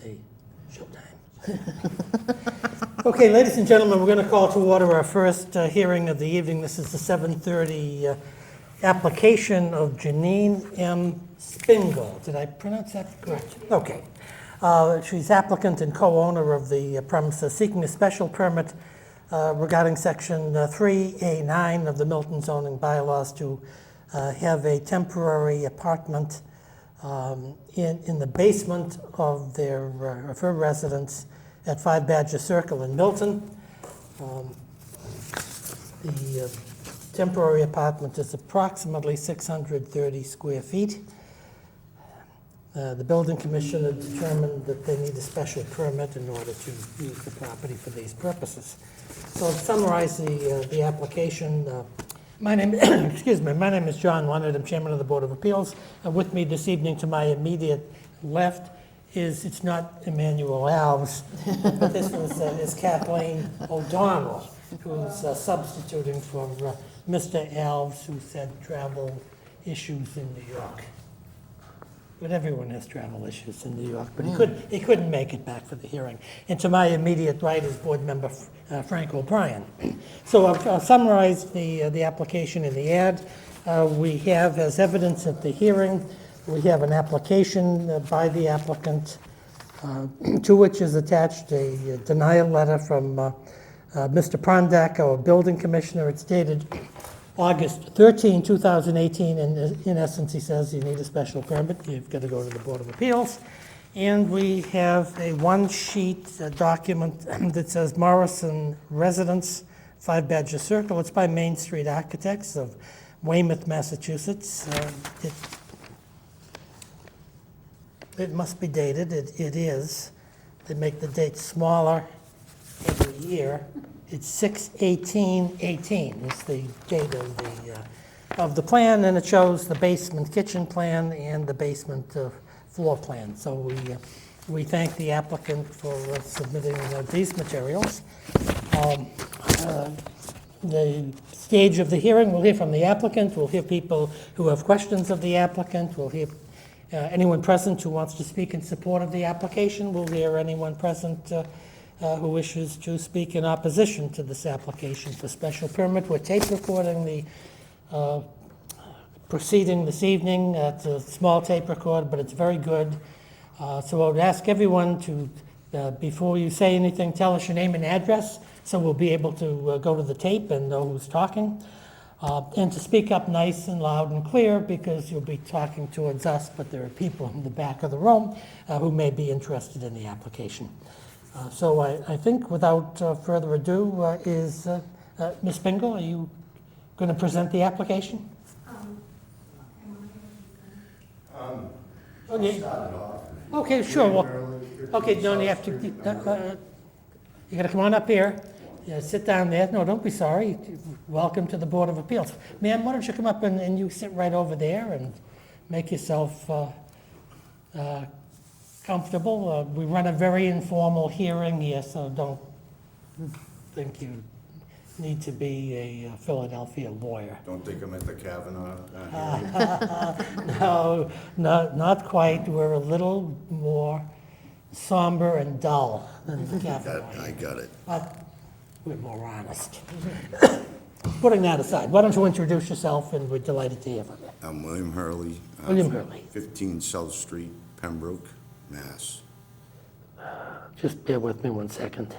say showtime. Okay, ladies and gentlemen, we're going to call to order our first hearing of the evening. This is the 7:30 application of Janine M. Spingle. Did I pronounce that correct? Okay. She's applicant and co-owner of the premises, seeking a special permit regarding Section 3A9 of the Milton zoning bylaws to have a temporary apartment in the basement of her residence at 5 Badger Circle in Milton. The temporary apartment is approximately 630 square feet. The building commissioner determined that they need a special permit in order to use the property for these purposes. So to summarize the application, my name is John Leonard. I'm chairman of the Board of Appeals. With me this evening to my immediate left it's not Emmanuel Alves, but this is Kathleen O'Donnell, who's substituting for Mr. Alves, who said travel issues in New York. But everyone has travel issues in New York, but he couldn't make it back for the hearing. And to my immediate right is board member Frank O'Brien. So I'll summarize the application in the ad. We have, as evidence at the hearing, we have an application by the applicant to which is attached a denial letter from Mr. Prondak, our building commissioner. It's dated August 13, 2018, and in essence, he says you need a special permit. You've got to go to the Board of Appeals. And we have a one-sheet document that says Morrison Residence, 5 Badger Circle. It's by Main Street Architects of Weymouth, Massachusetts. It must be dated. It is. They make the date smaller every year. It's 6/18/18 is the date of the plan, and it shows the basement kitchen plan and the basement floor plan. So we thank the applicant for submitting these materials. The stage of the hearing, we'll hear from the applicant. We'll hear people who have questions of the applicant. We'll hear anyone present who wants to speak in support of the application. We'll hear anyone present who wishes to speak in opposition to this application for special permit. We're tape recording the proceeding this evening. It's a small tape record, but it's very good. So I would ask everyone to, before you say anything, tell us your name and address, so we'll be able to go to the tape and know who's talking. And to speak up nice and loud and clear, because you'll be talking towards us, but there are people in the back of the room who may be interested in the application. So I think without further ado is Ms. Spingle, are you going to present the application? Okay, sure. Well, okay, no, you have to. You got to come on up here. Yeah, sit down there. No, don't be sorry. Welcome to the Board of Appeals. Ma'am, why don't you come up and you sit right over there and make yourself comfortable. We run a very informal hearing here, so don't think you need to be a Philadelphia lawyer. Don't think I'm at the Kavanaugh. No, not quite. We're a little more somber and dull than the Kavanaugh. I got it. But we're more honest. Putting that aside, why don't you introduce yourself, and we're delighted to hear from you. I'm William Hurley. William Hurley. 15 South Street, Pembroke, Mass. Just bear with me 1 second.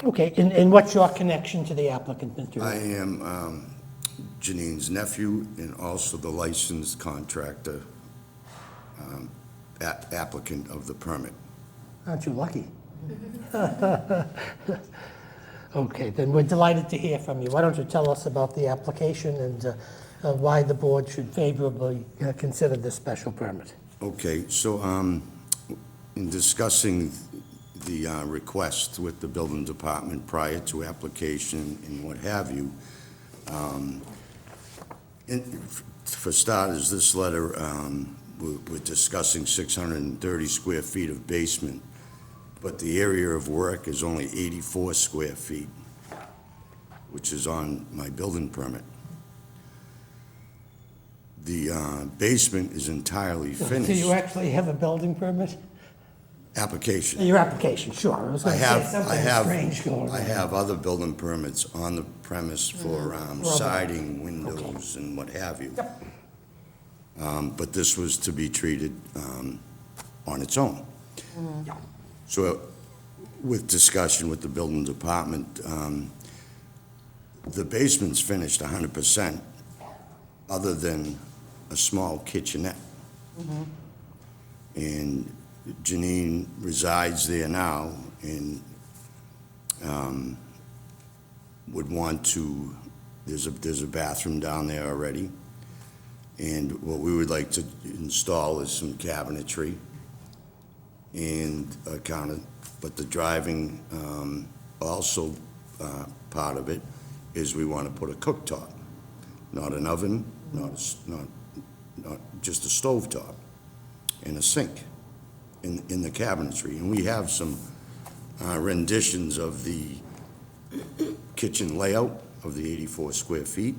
Okay, and what's your connection to the applicant, Mr. I am Janine's nephew and also the licensed contractor applicant of the permit. Aren't you lucky? Okay, then we're delighted to hear from you. Why don't you tell us about the application and why the board should favorably consider this special permit? Okay, so in discussing the request with the building department prior to application and what have you, for starters, this letter, we're discussing 630 square feet of basement, but the area of work is only 84 square feet, which is on my building permit. The basement is entirely Do finished. you actually have a building permit? Application. Your application, sure. I was going to say something strange going on. I have other building permits on the premise for siding, windows, and what have you. Yep. But this was to be treated on its own. So with discussion with the building department, the basement's finished 100%, other than a small kitchenette. And Janine resides there now and would want to, there's a bathroom down there already. And what we would like to install is some cabinetry and a counter, but the driving, also part of it is we want to put a cooktop, not an oven, not just a stovetop, and a sink in the cabinetry. And we have some renditions of the kitchen layout of the 84 square feet.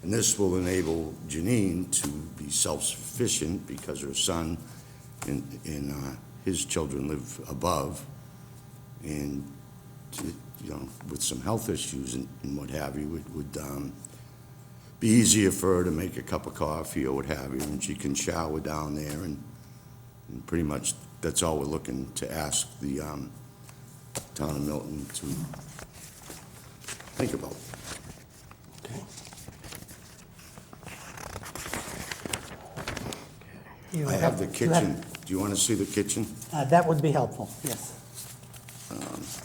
And this will enable Janine to be self-sufficient because her son and his children live above. And, with some health issues and what have you, it would be easier for her to make a cup of coffee or what have you, and she can shower down there. And pretty much that's all we're looking to ask the town of Milton to think about. I have the kitchen. Do you want to see the kitchen? That would be helpful, yes.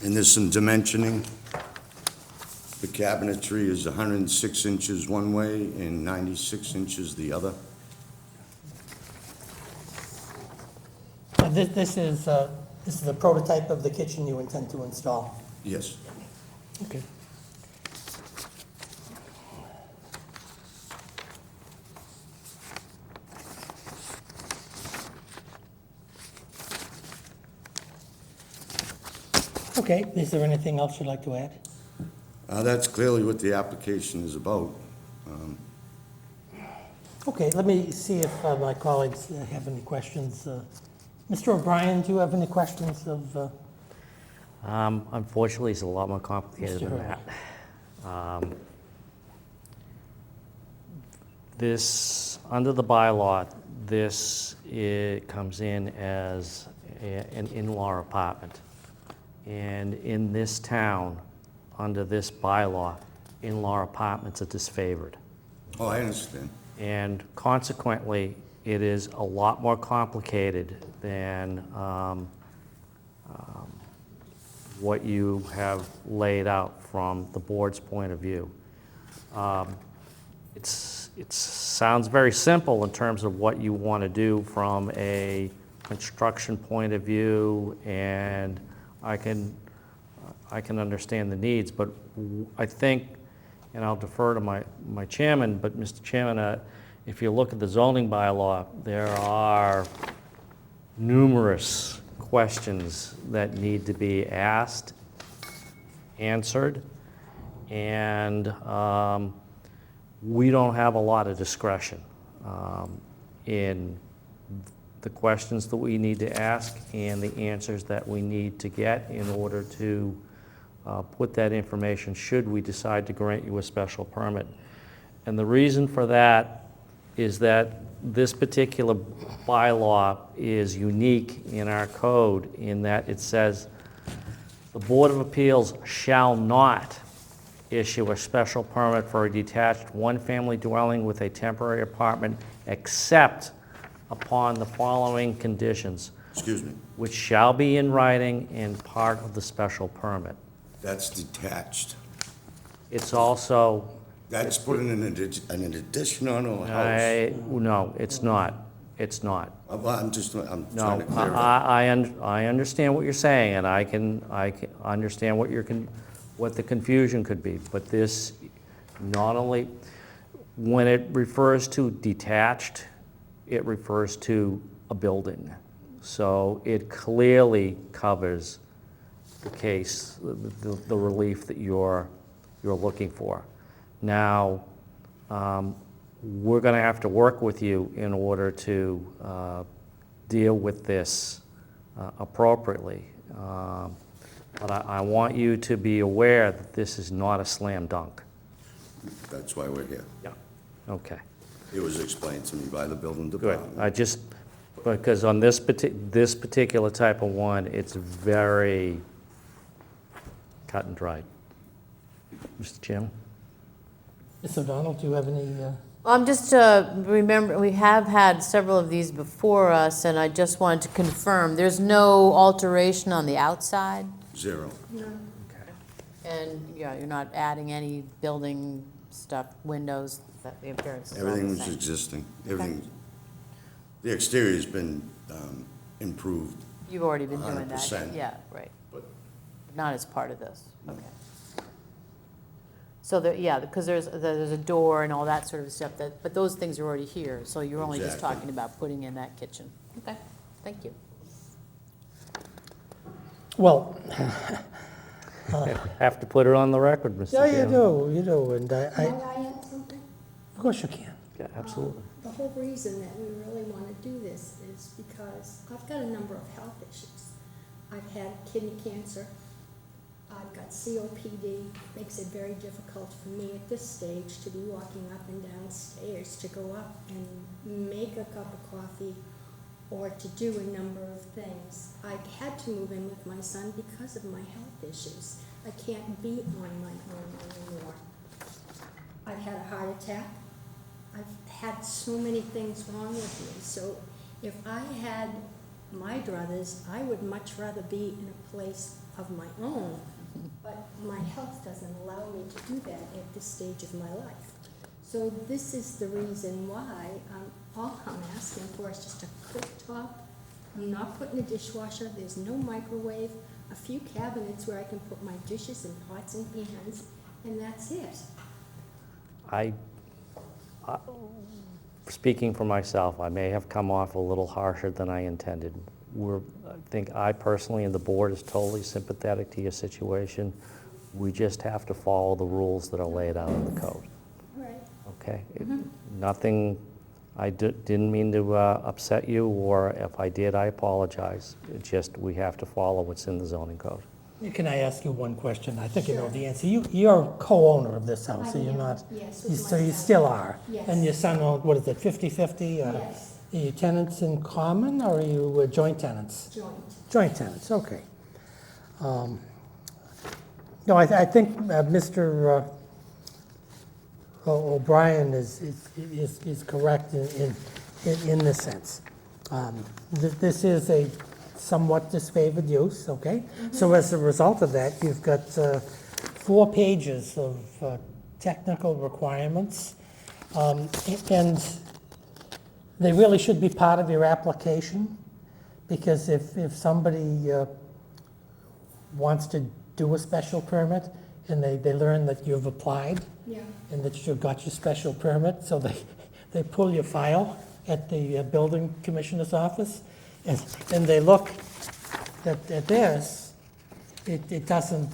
And there's some dimensioning. The cabinetry is 106 inches one way and 96 inches the other. This is a prototype of the kitchen you intend to install? Yes. Okay. Okay, is there anything else you'd like to add? That's clearly what the application is about. Okay, let me see if my colleagues have any questions. Mr. O'Brien, do you have any questions of? Unfortunately, it's a lot more complicated Mr. than that. This, under the bylaw, it comes in as an in-law apartment. And in this town, under this bylaw, in-law apartments are disfavored. Oh, I understand. And consequently, it is a lot more complicated than what you have laid out from the board's point of view. It sounds very simple in terms of what you want to do from a construction point of view, and I can understand the needs, but I think, and I'll defer to my chairman, but Mr. Chairman, if you look at the zoning bylaw, there are numerous questions that need to be asked, answered, and we don't have a lot of discretion in the questions that we need to ask and the answers that we need to get in order to put that information should we decide to grant you a special permit. And the reason for that is that this particular bylaw is unique in our code in that it says the Board of Appeals shall not issue a special permit for a detached one-family dwelling with a temporary apartment except upon the following conditions. Excuse me. Which shall be in writing and part of the special permit. That's detached. It's also, That's putting an addition on a house. no, it's not. It's not. Well, I'm trying No, to clear it up. I understand what you're saying, and I can understand what the confusion could be, but this not only, when it refers to detached, it refers to a building. So it clearly covers the case, the relief that you're looking for. Now, we're going to have to work with you in order to deal with this appropriately. But I want you to be aware that this is not a slam dunk. That's why we're here. Yeah. Okay, It was explained to me by the building good. department. Because on this particular type of one, it's very cut and dried. Mr. Chairman? Ms. O'Donnell, do you have any? I'm just, remember, we have had several of these before us, and I just wanted to confirm, there's no alteration on the outside? Zero. And, yeah, you're not adding any building stuff, windows, that the appearance is all the Everything's same? existing. Everything, the exterior's been improved. You've already been doing that? 100%. Yeah, right. But- Not as part of this, okay. So there, yeah, because there's a door and all that sort of stuff, but those things are already here, so you're only just Exactly. talking about putting in that kitchen. Okay, thank you. Well, Have to put it on the record, Mr. yeah, Chairman. you do, and May I add something? of course you can. Yeah, absolutely. The whole reason that we really want to do this is because I've got a number of health issues. I've had kidney cancer, I've got COPD, makes it very difficult for me at this stage to be walking up and down stairs to go up and make a cup of coffee or to do a number of things. I had to move in with my son because of my health issues. I can't be on my own anymore. I've had a heart attack. I've had so many things wrong with me. So if I had my druthers, I would much rather be in a place of my own. But my health doesn't allow me to do that at this stage of my life. So this is the reason why all I'm asking for is just a cooktop. I'm not putting a dishwasher. There's no microwave. A few cabinets where I can put my dishes and pots and pans, and that's it. Speaking for myself, I may have come off a little harsher than I intended. I think I personally and the board is totally sympathetic to your situation. We just have to follow the rules that are laid out in the code, Right. okay? Nothing, didn't mean to upset you, or if I did, I apologize. It's just, we have to follow what's in the zoning code. Can I ask you one question? I think you know Sure. the answer. You're co-owner of this house, so I you're am, not, yes, with so my you son. still are? Yes. And your son owns, what is it, 50/50? Yes. Are you tenants in common, or are you joint tenants? Joint. Joint tenants, okay. No, I think Mr. O'Brien is correct in this sense. This is a somewhat disfavored use, okay? So as a result of that, you've got 4 pages of technical requirements, and they really should be part of your application, because if somebody wants to do a special permit and they learn that you've applied Yeah. and that you've got your special permit, so they pull your file at the building commissioner's office, and they look at this, it doesn't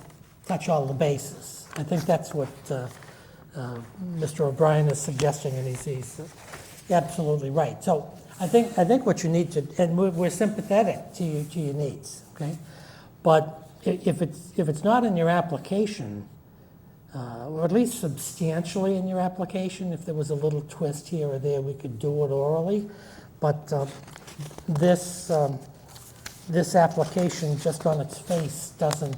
touch all the bases. I think that's what Mr. O'Brien is suggesting, and he's absolutely right. So I think what you need to, and we're sympathetic to your needs, okay? But if it's not in your application, or at least substantially in your application, if there was a little twist here or there, we could do it orally. But this application, just on its face, doesn't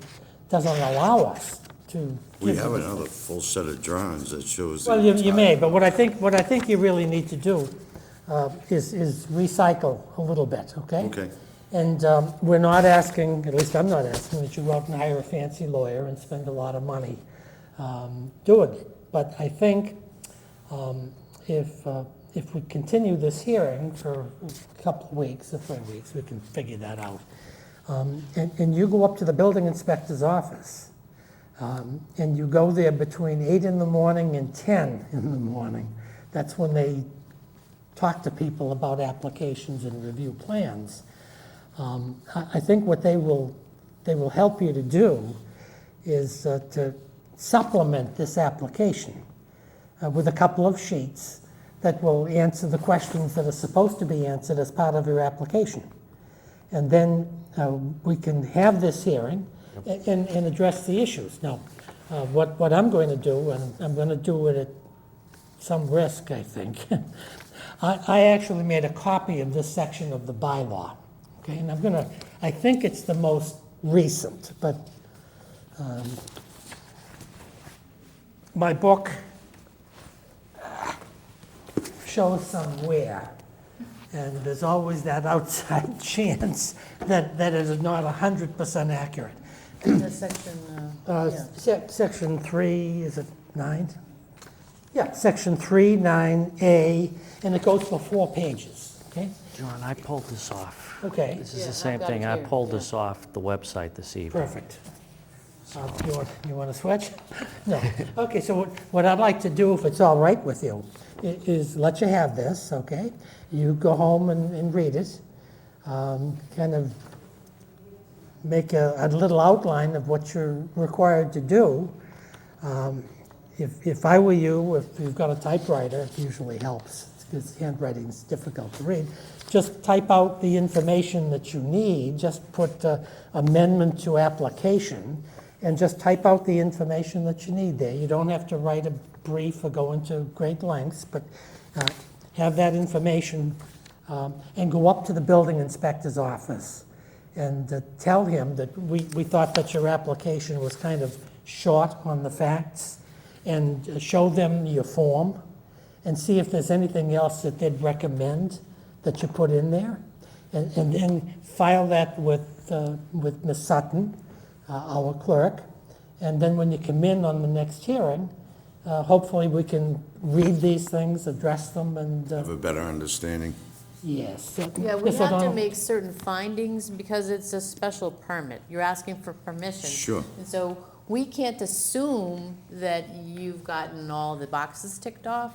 allow us to. We have another full set of drawings that shows. Well, the you may, entire- but what I think you really need to do is recycle a little bit, okay? Okay. And we're not asking, at least I'm not asking, that you go out and hire a fancy lawyer and spend a lot of money doing it. But I think if we continue this hearing for a couple of weeks or 3 weeks, we can figure that out. And you go up to the building inspector's office, and you go there between 8 in the morning and 10 in the morning. That's when they talk to people about applications and review plans. I think what they will help you to do is to supplement this application with a couple of sheets that will answer the questions that are supposed to be answered as part of your application. And then we can have this hearing and address the issues. Now, what I'm going to do, and I'm going to do it at some risk, I think, I actually made a copy of this section of the bylaw, okay? And I think it's the most recent, but my book shows somewhere, and there's always that outside chance that it is not 100% accurate. The section, Section 3, is it 9? Yeah, Section 3, 9A, and it goes for 4 pages, okay? John, I pulled this off. Okay, This is Yeah, the I've same got thing. it I here, pulled yeah. this off the website this evening. perfect. You want to switch? No. Okay, so what I'd like to do, if it's all right with you, is let you have this, okay? You go home and read it, kind of make a little outline of what you're required to do. If I were you, if you've got a typewriter, it usually helps, because handwriting is difficult to read. Just type out the information that you need, just put amendment to application, and just type out the information that you need there. You don't have to write a brief or go into great lengths, but have that information and go up to the building inspector's office and tell him that we thought that your application was kind of short on the facts, and show them your form and see if there's anything else that they'd recommend that you put in there. And then file that with Ms. Sutton, our clerk. And then when you come in on the next hearing, hopefully we can read these things, address them, and, Have a better understanding. yes. yeah, we Mr. have to O'Donnell? make certain findings because it's a special permit. You're asking for permission. Sure. And so we can't assume that you've gotten all the boxes ticked off.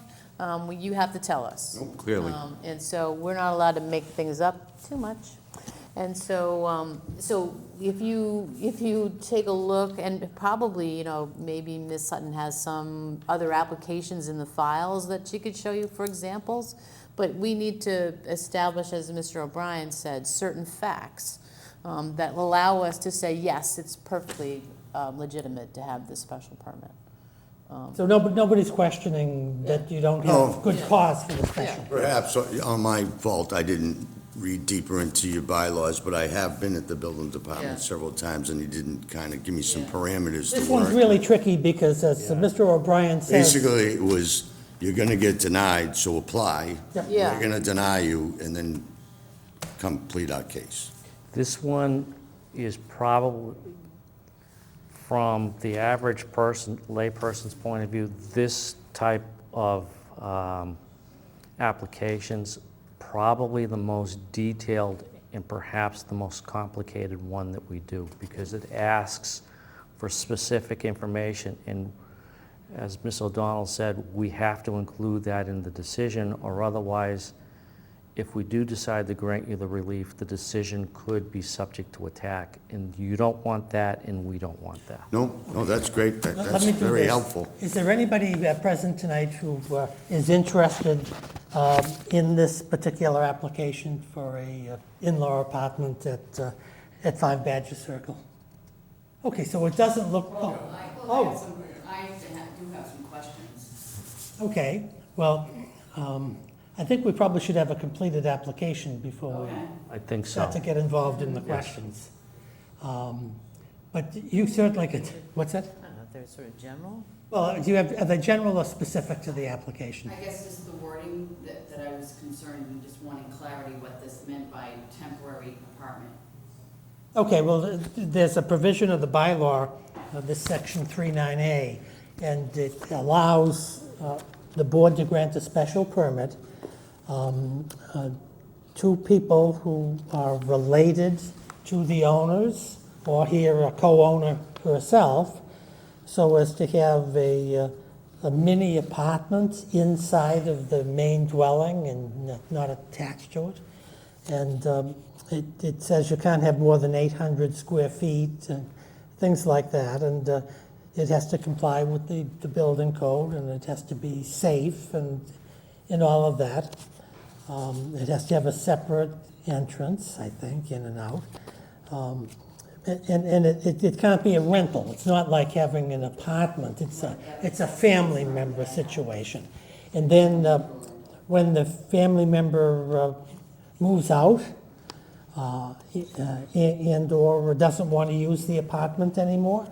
You have to tell us. No, clearly. And so we're not allowed to make things up too much. And so, if you take a look, and probably, maybe Ms. Sutton has some other applications in the files that she could show you for examples, but we need to establish, as Mr. O'Brien said, certain facts that allow us to say, yes, it's perfectly legitimate to have this special permit. So nobody's questioning that you don't No. have good cause for the special. Perhaps on my fault, I didn't read deeper into your bylaws, but I have been at the building Yeah. department several times, and he didn't kind of give me some Yeah. parameters to This work. one's really tricky because, as Mr. O'Brien says. Basically, it was, you're gonna get denied, so apply. Yeah. We're gonna deny you, and then complete our case. This one is probably, from the average person, layperson's point of view, this type of applications, probably the most detailed and perhaps the most complicated one that we do, because it asks for specific information, and as Ms. O'Donnell said, we have to include that in the decision, or otherwise, if we do decide to grant you the relief, the decision could be subject to attack, and you don't want that, and we don't want that. No, that's great. Let That's me do very this. helpful. Is there anybody present tonight who is interested in this particular application for a in-law apartment at 5 Badger Circle? Okay, so it doesn't look, I oh, do have some questions. okay. Well, I think we probably should have a completed application before we Okay. I think so. start to get involved in the questions. But you certainly could, what's that? I don't know if they're sort of general. Well, do you have, are they general or specific to the application? I guess just the wording that I was concerned, and just wanting clarity what this meant by temporary apartment. Okay, well, there's a provision of the bylaw, this section 39A, and it allows the board to grant a special permit to people who are related to the owners, or here a co-owner herself, so as to have a mini apartment inside of the main dwelling and not attached to it. And it says you can't have more than 800 square feet, and things like that. And it has to comply with the building code, and it has to be safe, and and all of that. It has to have a separate entrance, I think, in and out. And it can't be a rental. It's not like having an apartment. It's a family member situation. And then when the family member moves out and/or doesn't want to use the apartment anymore,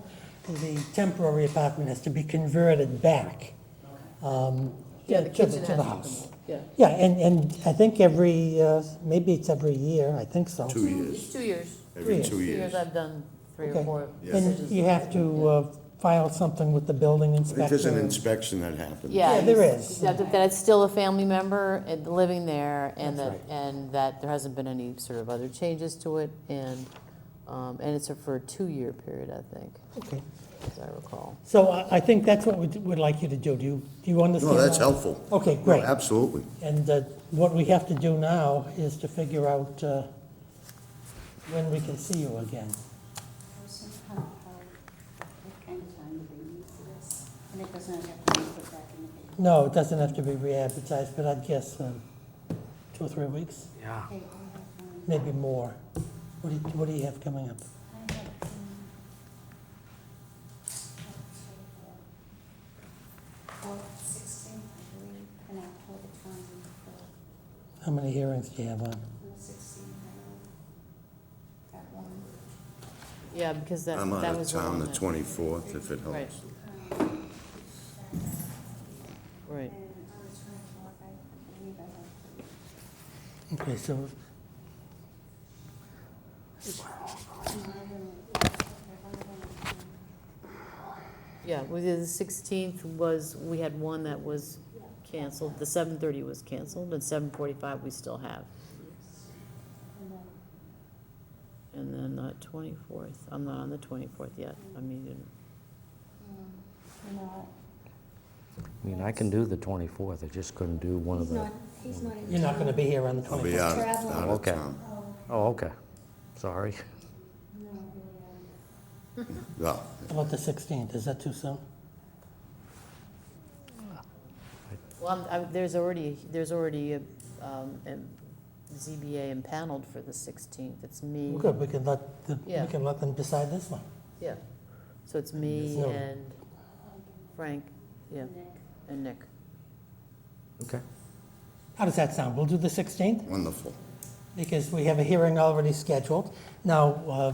the temporary apartment has to be converted back Yeah, the to kitchen the has to house. come, yeah. Yeah, and I think maybe it's every year, I think so. 2 years, It's 2 years. every 2 2 years years. I've done 3 or Okay. 4 And decisions. you have to file something with the building I think there's an inspector. inspection that happens. Yeah, there he's- is. That it's still a family member living there, and That's that there hasn't been any sort of other changes to it, and it's for a 2-year period, I think, Okay. as I recall. So I think that's what we'd like you to do. Do you understand? No, that's that? helpful. Okay, No, great. absolutely. And what we have to do now is to figure out when we can see you again. What kind of time do they need for this? And it doesn't have to be put back in the paper. No, it doesn't have to be re-advertised, but I'd guess 2 or 3 weeks, Yeah. Okay, I have, maybe more. What do you have coming up? I have, October 16th, I believe, and October 23rd. How many hearings do you have on? On the 16th, I got one. Yeah, because that I'm out that of was the town one the that- 24th, if it Right, helps. right. And on the 24th, I believe I have. Okay, so Yeah, well, the 16th we had one that was canceled, the 7:30 was canceled, and 7:45 we still have. And then the 24th, I'm not on the 24th yet, I mean, You know, I mean, I can do the 24th, I just couldn't do one of He's not in you're not going to be here on the I'll be 24th? out of Okay. town. Oh, okay, sorry. Yeah. How about the 16th? Is that too soon? well, there's already a ZBA impaneled for the 16th, it's me. Well, good, we can Yeah. let them decide this one. Yeah, so it's me There's no- and Frank, yeah, and Nick. Okay. How does that sound? We'll do the 16th, Wonderful. because we have a hearing already scheduled. Now,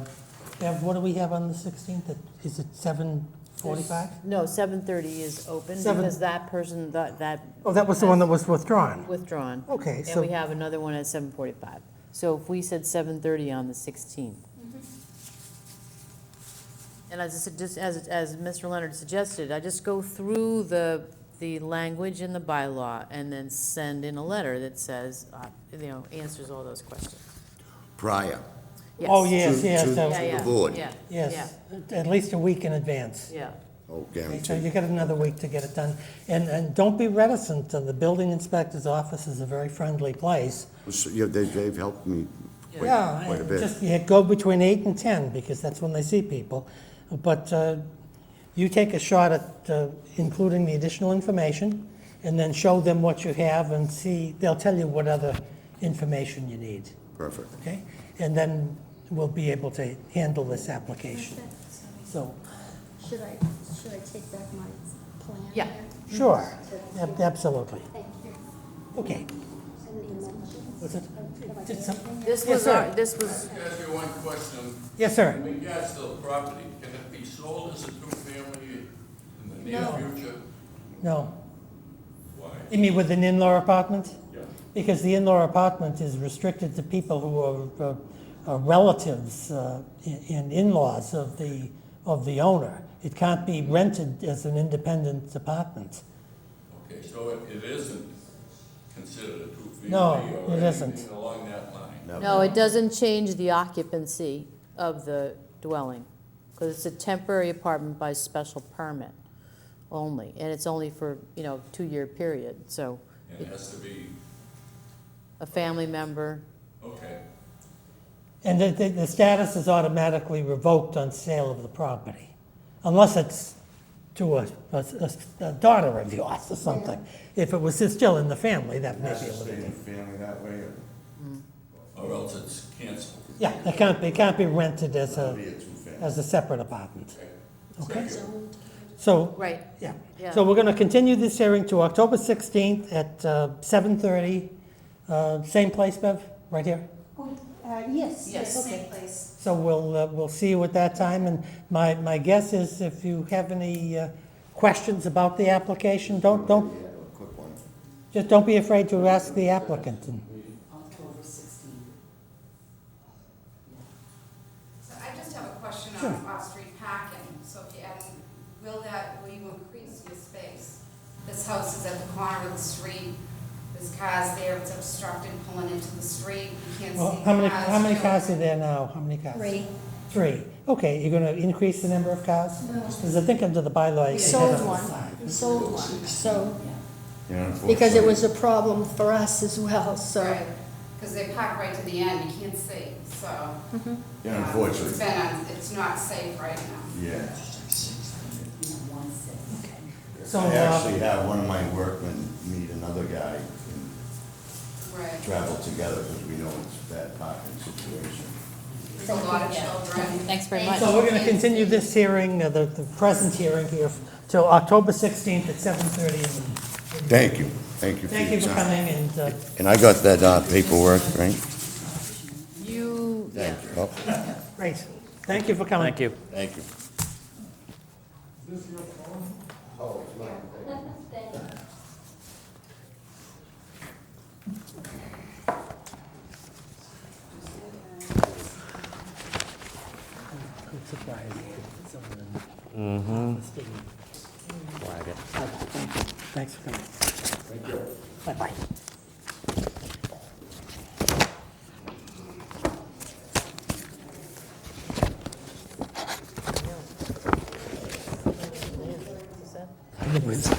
Bev, what do we have on the 16th? Is it 7:45? No, 7:30 is open, Seven- because that person, that Oh, that was the one that was withdrawn. withdrawn. Okay, And so, we have another one at 7:45. So if we said 7:30 on the 16th. And as I said, just as Mr. Leonard suggested, I just go through the language in the bylaw and then send in a letter that says, answers all those questions. Prior oh, Yes. yes, yes, to Yeah, so- yeah. the board. Yeah. yes, at least a week in advance. Yeah. Oh, Okay, so guaranteed. you got another week to get it done. And don't be reticent, the building inspector's office is a very friendly place. So, yeah, they've helped me quite Yeah, a bit. just go between 8 and 10, because that's when they see people. But you take a shot at including the additional information, and then show them what you have and see, they'll tell you what other information you need, Perfect. okay? And then we'll be able to handle this application. So, Should I take back my plan? Yeah. here? sure, absolutely. Thank you. Okay. Was it? Did some- This Yes, was sir. this was, Can I ask you one question? Yes, sir. In regards to the property, can it be sold as a two-family in the near No. future? No. Why? You mean with an in-law apartment? Yeah. Because the in-law apartment is restricted to people who are relatives and in-laws of the owner. It can't be rented as an independent apartment. Okay, so it isn't considered a two-family? No, or it isn't. anything along that line? no, it doesn't change the occupancy of the dwelling, because it's a temporary apartment by special permit only, and it's only for, 2-year period, so And it has to be, a family member, okay, And the status is automatically revoked on sale of the property, unless it's to a daughter of yours or something. If it was still in the family, that may be a little different. family that way, or Or else it's canceled. Yeah, it can't be rented as it'll be a, a two-family? as a separate apartment. Okay? Zoned. So, Right. yeah. Yeah. So we're going to continue this hearing to October 16th at 7:30. Same place, Bev, right here? Oh, yes, Yes. yes, same place. So we'll see you at that time, and my guess is if you have any questions about the application, Yeah, a quick one. just don't be afraid to ask the applicant. And October 16th. So I just have a question Sure. on off-street parking. So if you add, will you increase your space? This house is at the corner of the street, there's cars there, it's obstructed pulling into the street, you can't Well, see how the many cars. cars are there now? How many cars? 3. 3. Okay, you're going to increase the number of cars? Because I think under the bylaw. We you sold have one, 5. we sold one, so, Yeah, because it unfortunately. was a problem for us as well, so. Right, because they park right to the end, you can't see, so. Yeah, It's unfortunately, it's not safe right now. yeah. So, I actually have one of my workmen meet another guy and Right. travel together because we know it's a bad parking situation. There's a lot of children. Thanks very much. So we're going to continue this hearing, the present hearing here, till October 16th at 7:30 in the Thank you, thank you for Thank you your for time. coming, and And I got that paperwork, right? You, yeah. Oh, great. Thank you for coming. Thank you. thank you. Good surprise. Mm-hmm. Flag it. Thanks for coming. Thank you. Bye-bye. Anyways.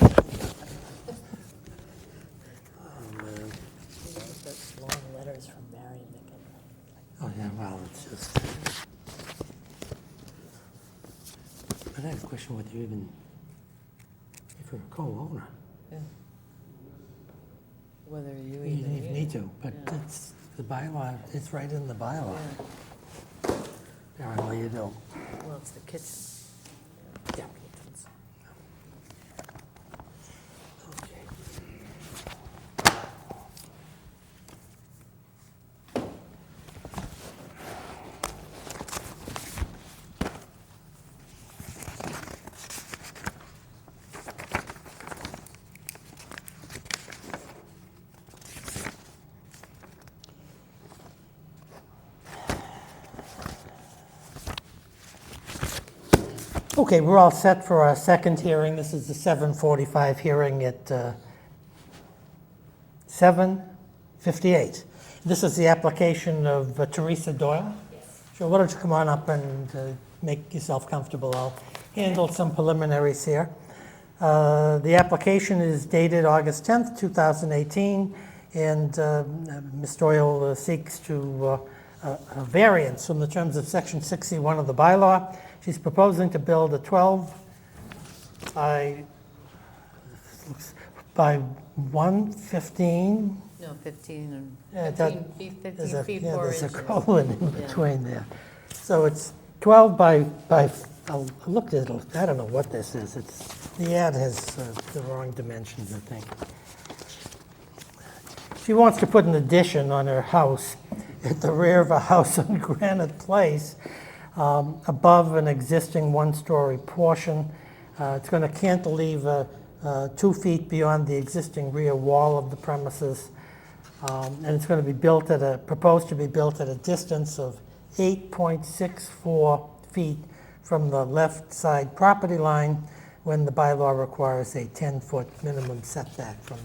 Long letters from Barry and Nick. Oh, yeah, well, it's just. But I have a question whether you even, if you're a co-owner, Whether you you even didn't even need to, but it's, the bylaw, it's right in the bylaw. Apparently you don't. Well, it's the kitchen. Yeah. Okay. Okay, we're all set for our second hearing. This is the 7:45 hearing at 7:58. This is the application of Teresa Doyle. Yes. Sure, why don't you come on up and make yourself comfortable. I'll handle some preliminaries here. The application is dated August 10th, 2018, and Ms. Doyle seeks to a variance from the terms of Section 61 of the bylaw. She's proposing to build a 12 by 115. No, 15 Yeah, and, that- 15 feet, 15 There's a, feet, yeah, 4 there's a inches. colon in Yeah. between there. So it's 12 by, I looked at it, I don't know what this is. The ad has the wrong dimensions, I think. She wants to put an addition on her house at the rear of a house on Granite Place, above an existing one-story portion. It's going to cantilever 2 feet beyond the existing rear wall of the premises. And it's going to be proposed to be built at a distance of 8.64 feet from the left side property line, when the bylaw requires a 10-foot minimum setback from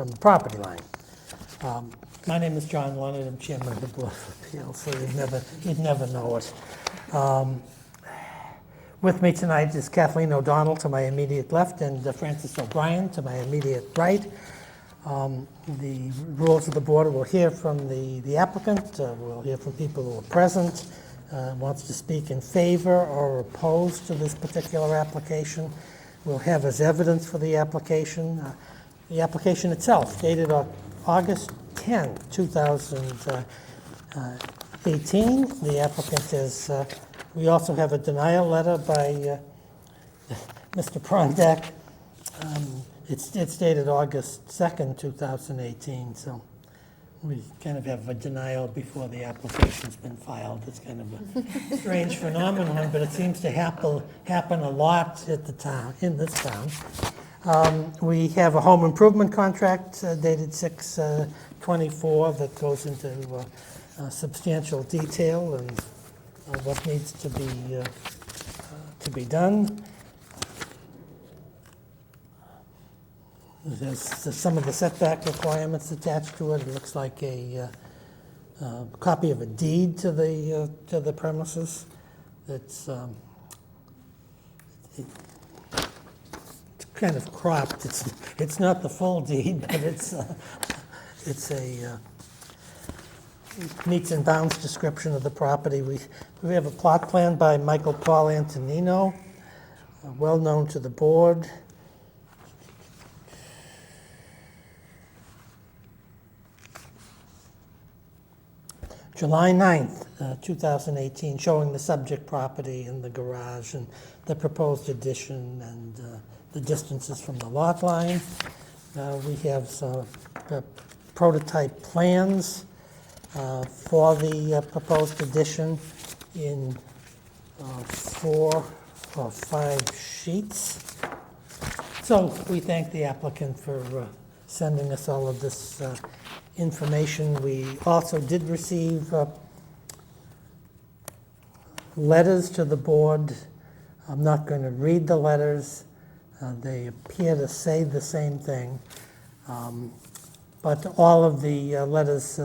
the property line. My name is John Leonard, I'm chairman of the Board of Appeals, so you'd never know it. With me tonight is Kathleen O'Donnell to my immediate left, and Francis O'Brien to my immediate right. The rules of the board will hear from the applicant, we'll hear from people who are present, wants to speak in favor or opposed to this particular application, we'll have as evidence for the application itself, dated August 10, 2018. The applicant is, we also have a denial letter by Mr. Prondak. It's dated August 2nd, 2018, so we kind of have a denial before the application's been filed. It's kind of a strange phenomenon, but it seems to happen a lot at the town, in this town. We have a home improvement contract dated 6/24 that goes into substantial detail and what needs to be done. There's some of the setback requirements attached to it. It looks like a copy of a deed to the premises. It's kind of cropped. It's not the full deed, but it meets and bounds description of the property. We have a plot plan by Michael Paul Antonino, well known to the board. July 9th, 2018, showing the subject property and the garage and the proposed addition and the distances from the lot line. We have some prototype plans for the proposed addition in 4 or 5 sheets. So we thank the applicant for sending us all of this information. We also did receive letters to the board. I'm not going to read the letters. They appear to say the same thing. But all of the letters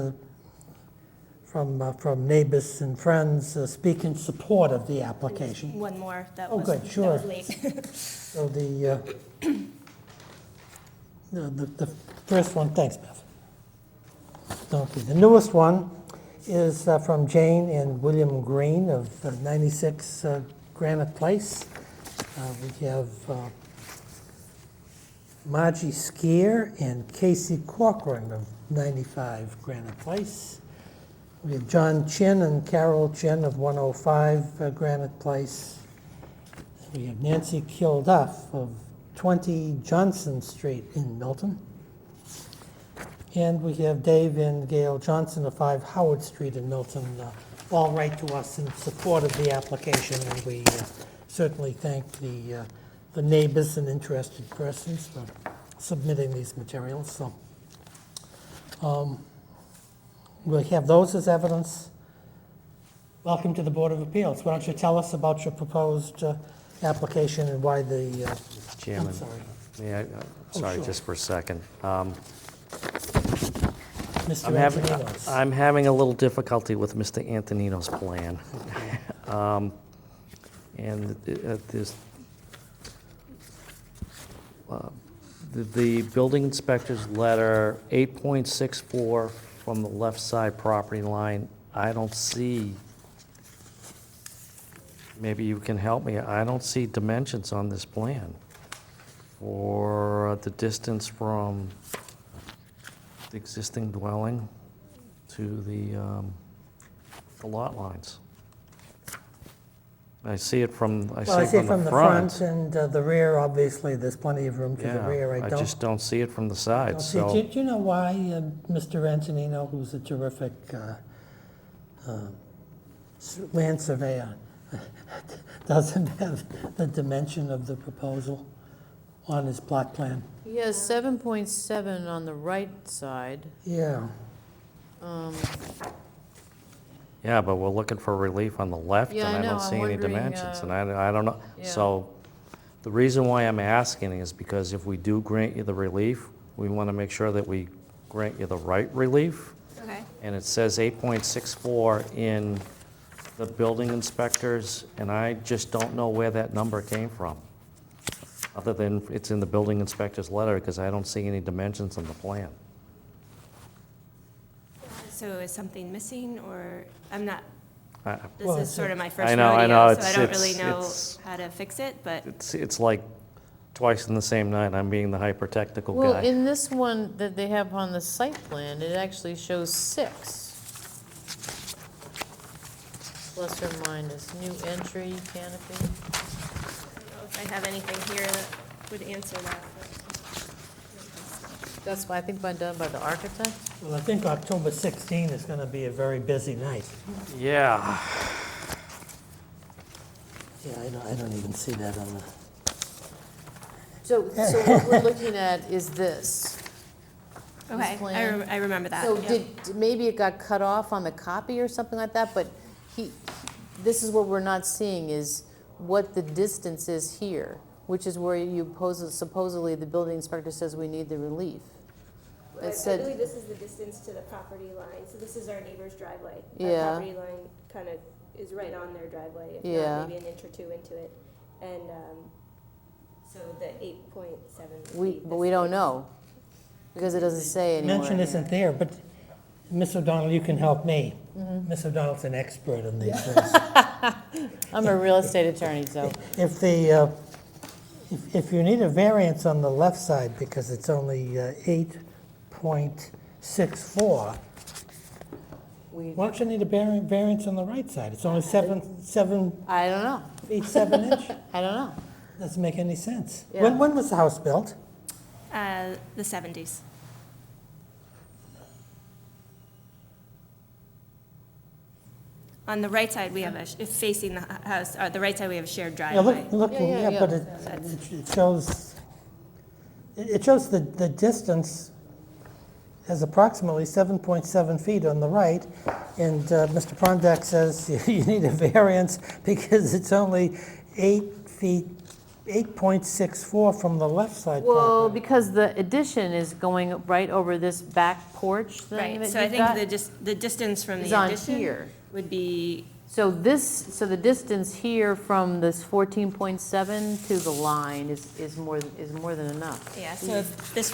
from neighbors and friends speak in support of the application. One more that Oh, was, good, sure. that was late. So the first one, thanks, Beth. Okay, the newest one is from Jane and William Green of 96 Granite Place. We have Margie Skier and Casey Corcoran of 95 Granite Place. We have John Chin and Carol Chin of 105 Granite Place. We have Nancy Kilduff of 20 Johnson Street in Milton. And we have Dave and Gail Johnson of 5 Howard Street in Milton, all write to us in support of the application, and we certainly thank the neighbors and interested persons for submitting these materials. So we'll have those as evidence. Welcome to the Board of Appeals. Why don't you tell us about your proposed application and why the... Chairman, I'm sorry. may I, sorry, sure. just for a second. Mr. Antonino's. I'm having a little difficulty with Mr. Antonino's plan. And the building inspector's letter, 8.64 from the left side property line, I don't see, maybe you can help me, I don't see dimensions on this plan for the distance from the existing dwelling to the lot lines. I see it from, Well, I see it from the front and the rear. Obviously, there's plenty of room to the rear. I just don't see it from the side, Do so. you know why Mr. Antonino, who's a terrific land surveyor, doesn't have the dimension of the proposal on his plot plan? He has 7.7 on the right side. Yeah. Yeah, but we're looking for relief on the left, and Yeah, I I know, don't I'm see any wondering, dimensions, and I don't know. yeah. So, the reason why I'm asking is because if we do grant you the relief, we want to make sure that we grant you the right relief. Okay. And it says 8.64 in the building inspectors, and I just don't know where that number came from, other than it's in the building inspector's letter, because I don't see any dimensions on the plan. So is something missing, or I'm not This Well, is it's- sort of my first I know, rodeo, so it's- I don't it's- really know it's- how to fix it, but It's like twice in the same night, I'm being the hyper-technical Well, guy. in this one that they have on the site plan, it actually shows 6. Plus or minus, new entry canopy. I don't know if I have anything here that would answer that. That's, I think, done by the architect? Well, I think October 16 is going to be a very busy night. Yeah, Yeah, I don't even see that on the, So what we're looking at is this. Okay, plan. I remember that. So yeah. maybe it got cut off on the copy or something like that, but this is what we're not seeing, is what the distance is here, which is where supposedly the building inspector says we need the relief. I It said, believe this is the distance to the property line, so this is our neighbor's driveway. Yeah. Our property line kind of is right on their driveway, if Yeah. not maybe an inch or two into it. And, so the 8.7 feet. but we don't know, because it doesn't say anywhere. mention here. isn't there, but Ms. O'Donnell, you can help me. Ms. O'Donnell's an expert in these things. I'm a real estate attorney, so. If you need a variance on the left side because it's only 8.64, why don't you need a variance on the right side? It's only 7 I don't know. feet 7 inch? I don't know. Doesn't make any sense. Yeah. When was the house built? The 70s. On the right side, we have facing the house, the right side, we have a shared Yeah, driveway. Yeah, but yeah. it shows, it shows the distance as approximately 7.7 feet on the right, and Mr. Prondak says you need a variance because it's only 8.64 from the left side Well, property. because the addition is going right over this back porch thing Right, that so I you've think got. the distance from Is the on addition here. would be, So the distance here from this 14.7 to the line is more than enough. yeah, so if this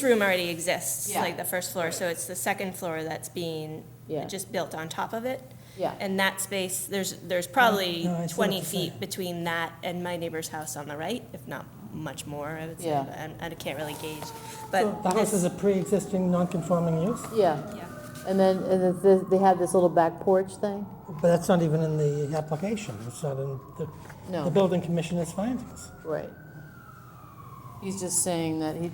room already exists, Yeah. like the first floor, so it's the second floor that's being Yeah. just built on top of it. Yeah. And that space, there's probably No, I see what 20 you're feet saying. between that and my neighbor's house on the right, if not much more, I would say, Yeah. but I can't really gauge. So But the house this, is a pre-existing non-conforming use, Yeah, yeah, and then they have this little back porch thing? but that's not even in the application. It's not in No. the building commissioner's findings. Right. He's just saying that he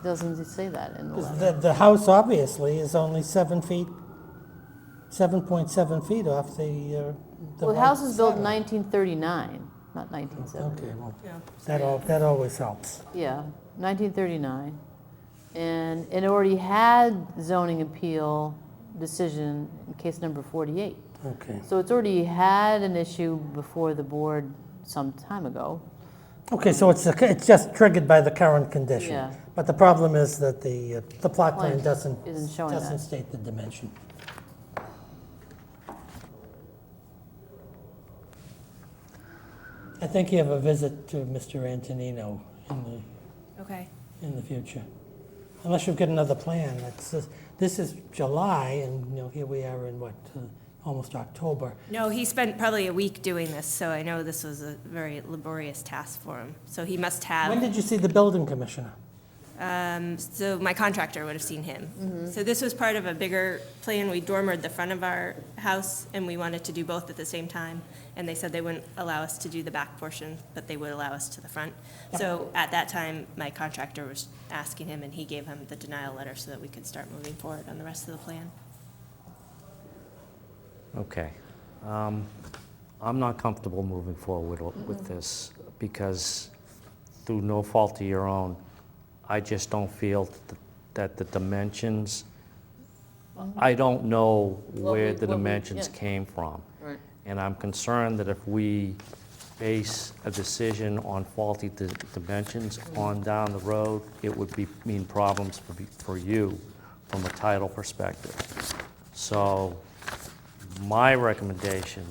doesn't say that in the letter. The house obviously is only 7.7 feet off the Well, the right house was built in side. 1939, not 1970. Okay, well, yeah. that always helps. Yeah, 1939. And it already had zoning appeal decision in case number 48. Okay. So it's already had an issue before the board some time ago. Okay, so it's just triggered by the current condition. Yeah. But the problem is that the plot plan Plan doesn't isn't showing that. state the dimension. I think you have a visit to Mr. Antonino Okay. in the future. Unless you've got another plan. This is July, and here we are in almost October. No, he spent probably a week doing this, so I know this was a very laborious task for him. So he must have. When did you see the building commissioner? So my contractor would have seen him. So this was part of a bigger plan. We dormered the front of our house, and we wanted to do both at the same time. And they said they wouldn't allow us to do the back portion, but they would allow us to the front. So at that time, my contractor was asking him, and he gave him the denial letter so that we could start moving forward on the rest of the plan. okay. I'm not comfortable moving forward with this because through no fault of your own, I just don't feel that the dimensions, I don't know where the dimensions came from. Right. And I'm concerned that if we base a decision on faulty dimensions on down the road, it would mean problems for you from a title perspective. So my recommendation,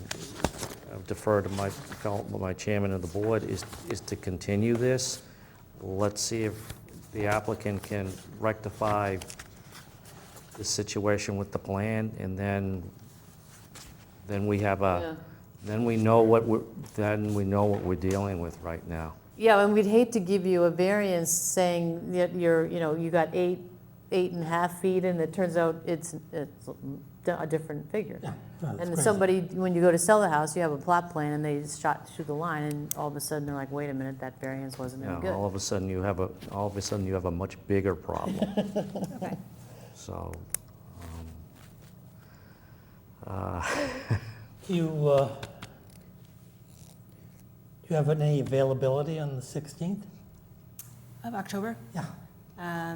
I defer to my chairman of the board, is to continue this. Let's see if the applicant can rectify the situation with the plan, and then then we have Yeah. then we know what we're dealing with right now. Yeah, and we'd hate to give you a variance saying that you got 8.5 feet, and it turns out it's a different figure. Yeah, well, that's And crazy. somebody, when you go to sell the house, you have a plot plan, and they just shoot the line, and all of a sudden, they're like, wait a minute, that variance wasn't any Yeah, good. all of a sudden you have a much bigger problem. Okay. So, Do you have any availability on the 16th? Of October? Yeah.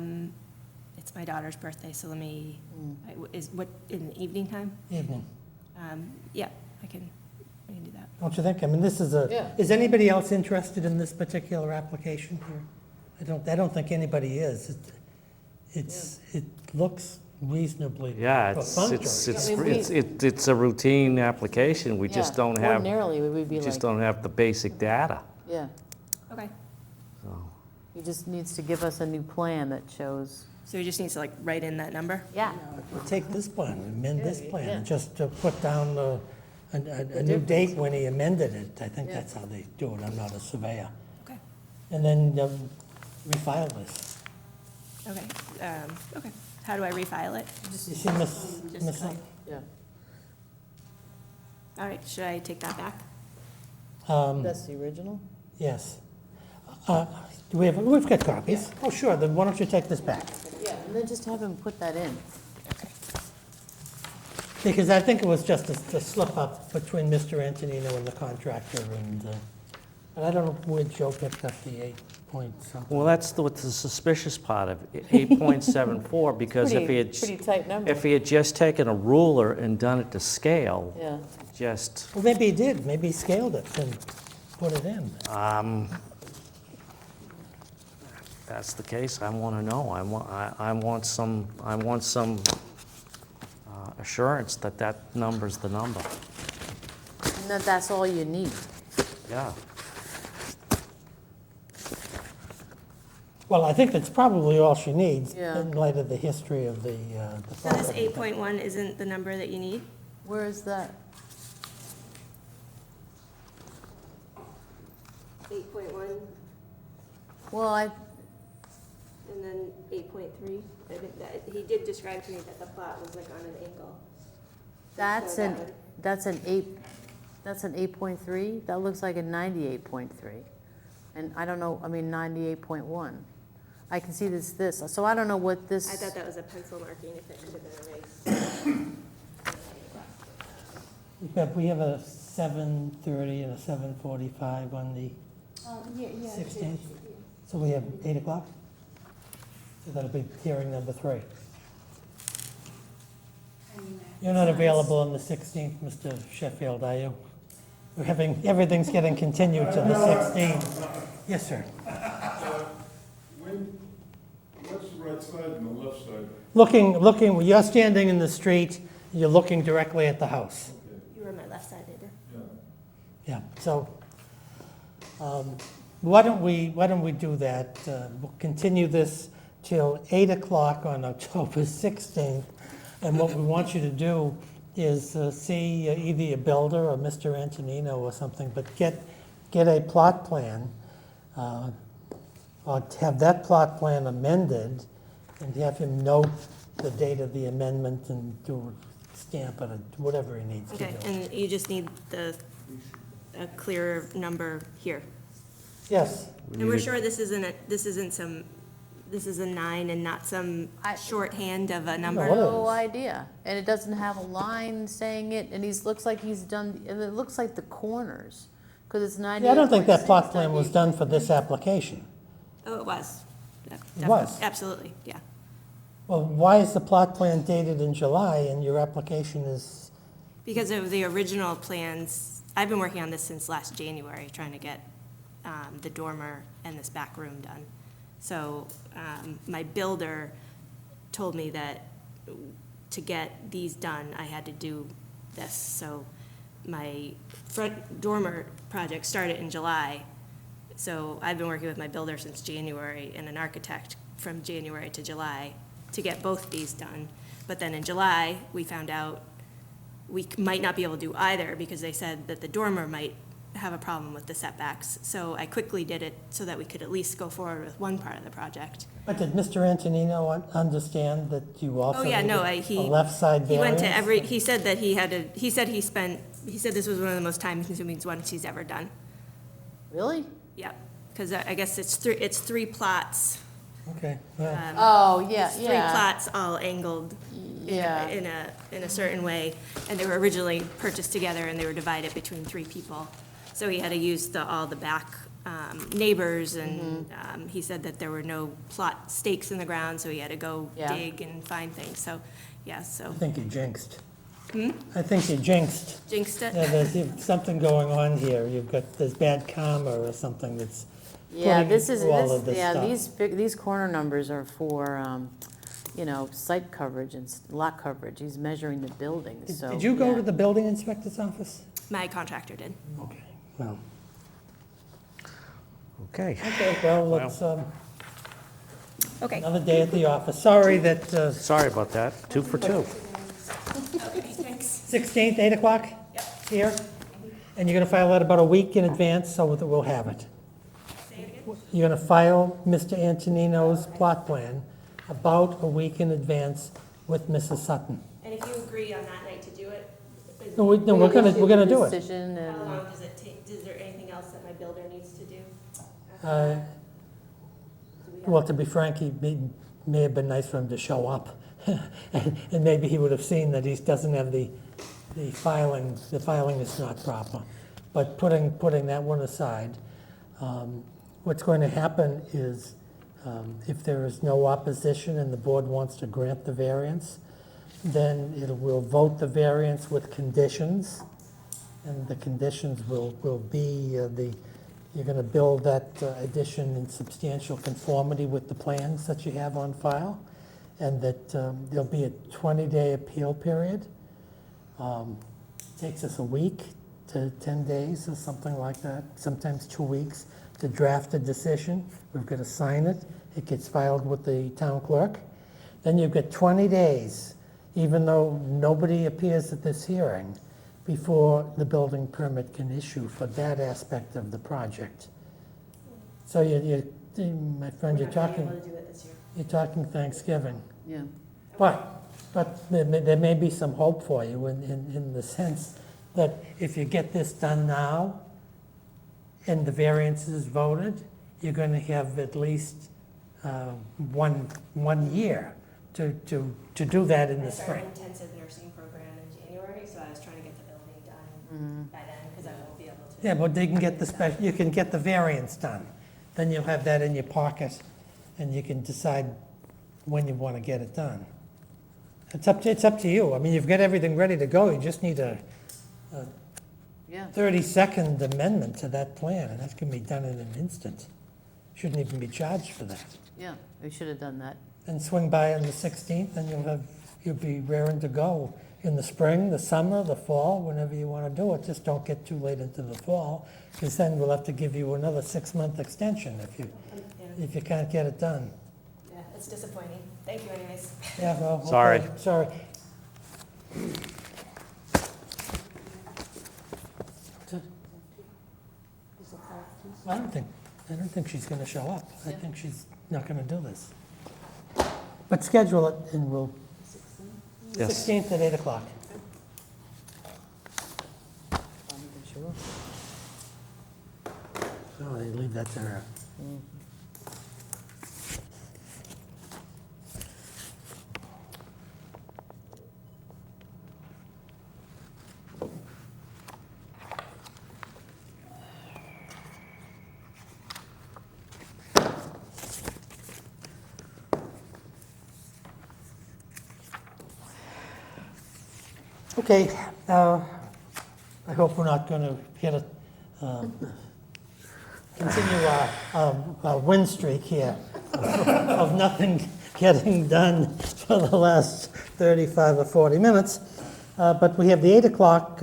It's my daughter's birthday, so let me, in the evening time? Evening. Yeah, I can do that. Don't you think? I mean, this is Yeah. is anybody else interested in this particular application here? I don't think anybody is. It looks reasonably yeah, perfunctory. it's a routine application. We just Yeah, don't have, Ordinarily, we would be we just like, don't have the basic data. yeah, Okay. So, he just needs to give us a new plan that shows, So he just needs to like write in that number? yeah. We'll take this plan, amend this plan, yeah. and just put down a new date when he amended it. I think Yeah. that's how they do it. I'm not a surveyor. Okay. And then refile this. Okay. Okay. How do I refile it? You see, Miss, Yeah. All right, should I take that back? That's the original? yes. We've got copies. Oh, sure, then why don't you take this back? Yeah, and then just have him put that in. Because I think it was just a slip up between Mr. Antonino and the contractor, and, but I don't know where Joe picked up the 8 point something. well, that's what's the suspicious part of it, 8.74, because if he had, Pretty tight number. if he had just taken a ruler and done it to scale, Yeah, just, Well, maybe he did, maybe he scaled it and put it in. that's the case, I want to know. I want some assurance that that number's the number. and that's all you need. Yeah. Well, I think that's probably all she needs Yeah. in light of the history of the So this property. 8.1 isn't the number that you need? Where is that? 8.1, Well, and then 8.3. I think that, he did describe to me that the plot was like on an angle. that's So an, that would- that's an 8.3? That looks like a 98.3. And I don't know, 98.1. I can see this, so I don't know what this. I thought that was a pencil marking if it should have been erased. We have a 7:30 and a 7:45 on the 16th. So we have 8 o'clock? So that'll be hearing number 3. You're not available on the 16th, Mr. Sheffield, are you? We're having, everything's getting continued to the 16th. Yes, sir. What's the right side and the left side? Looking, you're standing in the street, you're looking directly at the house. You were on my left side, neighbor. Yeah, so, why don't we do that? We'll continue this till 8 o'clock on October 16th. And what we want you to do is see either a builder or Mr. Antonino or something, but get a plot plan, or have that plot plan amended, and have him note the date of the amendment and do stamp it, or whatever he needs to do. Okay, and you just need a clearer number here. Yes, And we're sure this isn't this is a 9 and not some shorthand of a number? No, it No is. idea. And it doesn't have a line saying it, and looks like he's done, and it looks like the corners, because it's 98.6. yeah, I don't think that plot plan was done for this application. Oh, it was. It was? Absolutely, yeah. Well, why is the plot plan dated in July and your application is, Because of the original plans, I've been working on this since last January, trying to get the dormer and this back room done. So my builder told me that to get these done, I had to do this. So my front dormer project started in July. So I've been working with my builder since January and an architect from January to July to get both these done. But then in July, we found out might not be able to do either because they said that the dormer might have a problem with the setbacks. So I quickly did it so that we could at least go forward with one part of the project. But did Mr. Antonino understand that you also Oh, yeah, needed no, a he left side He went variance? to every, he said that he had to, he said this was one of the most time-consuming ones he's ever done. Really? Yeah, because I guess it's three plots. Okay, well, Oh, yeah, Three yeah. plots all angled Yeah. in a certain way, and they were originally purchased together and they were divided between three people. So he had to use all the back neighbors, and he said that there were no plot stakes in the ground, so he had to go Yeah. dig and find things. So, yeah, so I think you jinxed. I think you jinxed. jinxed it. Yeah, there's something going on here. There's bad karma or something that's Yeah, putting this you is, through all of this yeah, stuff. these corner numbers are for, site coverage and lot coverage. He's measuring the buildings, so. Did you go yeah. to the building inspector's office? My contractor did. Okay, well, Okay. okay, well, let's, Okay. another day at the office. Sorry that, Sorry about that. 2 for 2. Okay, thanks. 16th, 8 o'clock? Here? And you're gonna file that about a week in advance so that we'll have it. Say it again? You're gonna file Mr. Antonino's plot plan about a week in advance with Mrs. Sutton. And if you agree on that night to do it, No, we're gonna do it. Decision how and, long does it take? Is there anything else that my builder needs to do? Well, to be frank, may have been nice for him to show up. And maybe he would have seen that he doesn't have the filing is not proper. But putting that one aside, what's going to happen is, if there is no opposition and the board wants to grant the variance, then we'll vote the variance with conditions. And the conditions will be you're going to build that addition in substantial conformity with the plans that you have on file, and that there'll be a 20-day appeal period. Takes us a week to 10 days or something like that, sometimes 2 weeks to draft a decision. We've got to sign it. It gets filed with the town clerk. Then you've got 20 days, even though nobody appears at this hearing, before the building permit can issue for that aspect of the project. So my friend, you're talking Thanksgiving. yeah. But there may be some hope for you in the sense that if you get this done now and the variance is voted, you're going to have at least 1 year to do that in the I started spring. an intensive nursing program in January, so I was trying to get the building done by then, because I won't be able to. Yeah, but they can get you can get the variance done. Then you'll have that in your pocket, and you can decide when you want to get it done. It's up to you. I mean, you've got everything ready to go. You just need a Yeah. 30-second amendment to that plan, and that can be done in an instant. Shouldn't even be charged for that. Yeah, we should have done that. And swing by on the 16th, and you'll be raring to go in the spring, the summer, the fall, whenever you want to do it. Just don't get too late into the fall, because then we'll have to give you another 6-month extension if you can't get it done. Yeah, it's disappointing. Thank you anyways. Yeah, well, okay, Sorry. Sorry. I don't think she's going to show up. I Yeah. think she's not going to do this. But schedule it, and we'll, Yes. 16th at 8 o'clock. Sure. Oh, they leave that to her. Okay, I hope we're not going to continue our win streak here of nothing getting done for the last 35 or 40 minutes. But we have the 8 o'clock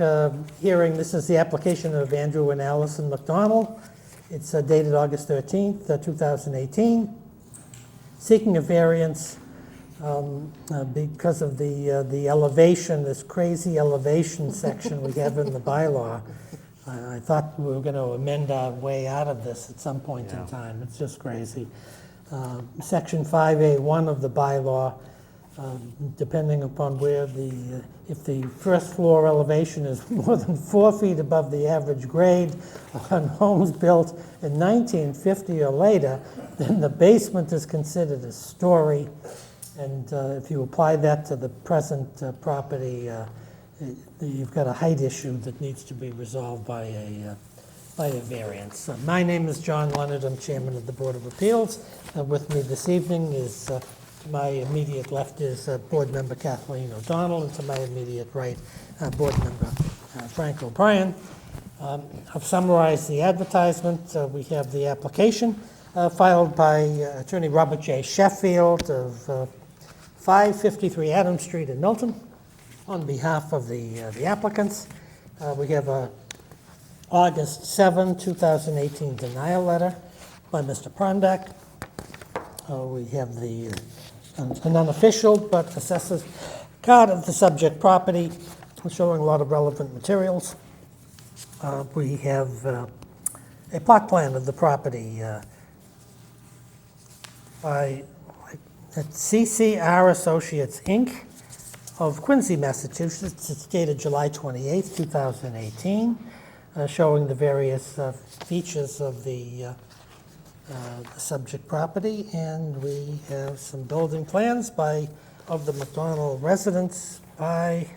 hearing. This is the application of Andrew and Allison McDonald. It's dated August 13th, 2018, seeking a variance because of the elevation, this crazy elevation section we have in the bylaw. I thought we were going to amend our way out of this at some point in time. It's just crazy. Section 5A1 of the bylaw, depending upon where if the first floor elevation is more than 4 feet above the average grade on homes built in 1950 or later, then the basement is considered a story. And if you apply that to the present property, you've got a height issue that needs to be resolved by a variance. My name is John Leonard. I'm chairman of the Board of Appeals. With me this evening is, to my immediate left is board member Kathleen O'Donnell, and to my immediate right, board member Frank O'Brien. I've summarized the advertisement. We have the application filed by attorney Robert J. Sheffield of 553 Adams Street in Milton on behalf of the applicants. We have a August 7, 2018 denial letter by Mr. Prondak. We have an unofficial but assessor's card of the subject property showing a lot of relevant materials. We have a plot plan of the property by CCR Associates, Inc. of Quincy, Massachusetts. It's dated July 28, 2018, showing the various features of the subject property. And we have some building plans of the McDonald residence by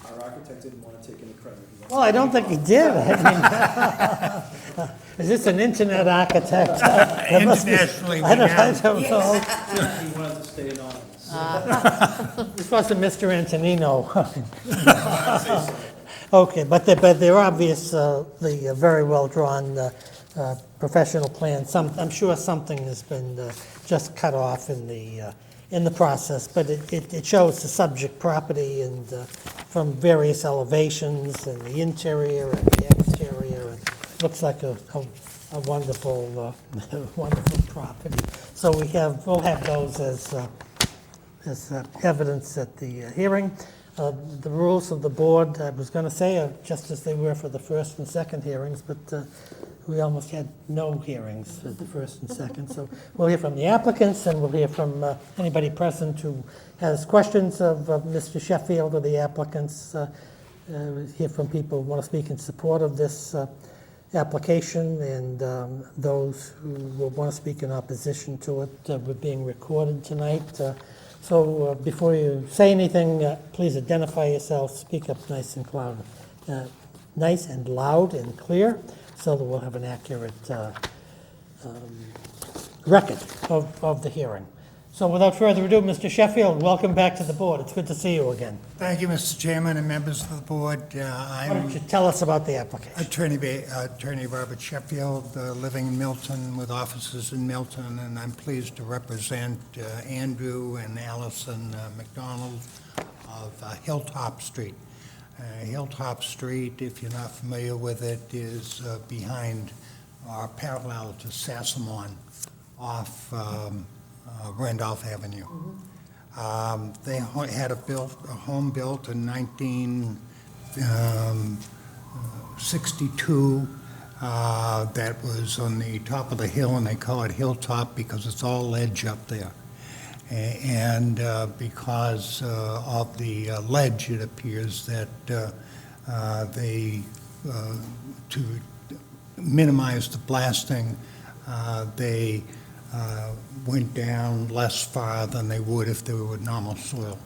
our architect didn't want to take any credit. Well, I don't think he did. I mean, is this an internet architect? Internationally, I don't know. He wanted to stay anonymous. This wasn't Mr. Antonino. Okay, but they're obviously very well-drawn professional plans. I'm sure something has been just cut off in the process, but it shows the subject property and from various elevations and the interior and the exterior. It looks like a wonderful, wonderful property. So we'll have those as evidence at the hearing. The rules of the board, I was going to say, are just as they were for the first and second hearings, but we almost had no hearings for the first and second. So we'll hear from the applicants, and we'll hear from anybody present who has questions of Mr. Sheffield or the applicants. We'll hear from people who want to speak in support of this application, and those who will want to speak in opposition to it. We're being recorded tonight. So before you say anything, please identify yourself, speak up nice and loud and clear, so that we'll have an accurate record of the hearing. So without further ado, Mr. Sheffield, welcome back to the board. It's good to see you again. Thank you, Mr. Chairman and members of the board. Why don't you tell us about the application? Attorney Robert Sheffield, living in Milton with offices in Milton, and I'm pleased to represent Andrew and Allison McDonald of Hilltop Street. Hilltop Street, if you're not familiar with it, is behind or parallel to Sassamon off Randolph Avenue. They had a home built in 1962 that was on the top of the hill, and they call it Hilltop because it's all ledge up there. And because of the ledge, it appears that they, to minimize the blasting, they went down less far than they would if they were with normal soil.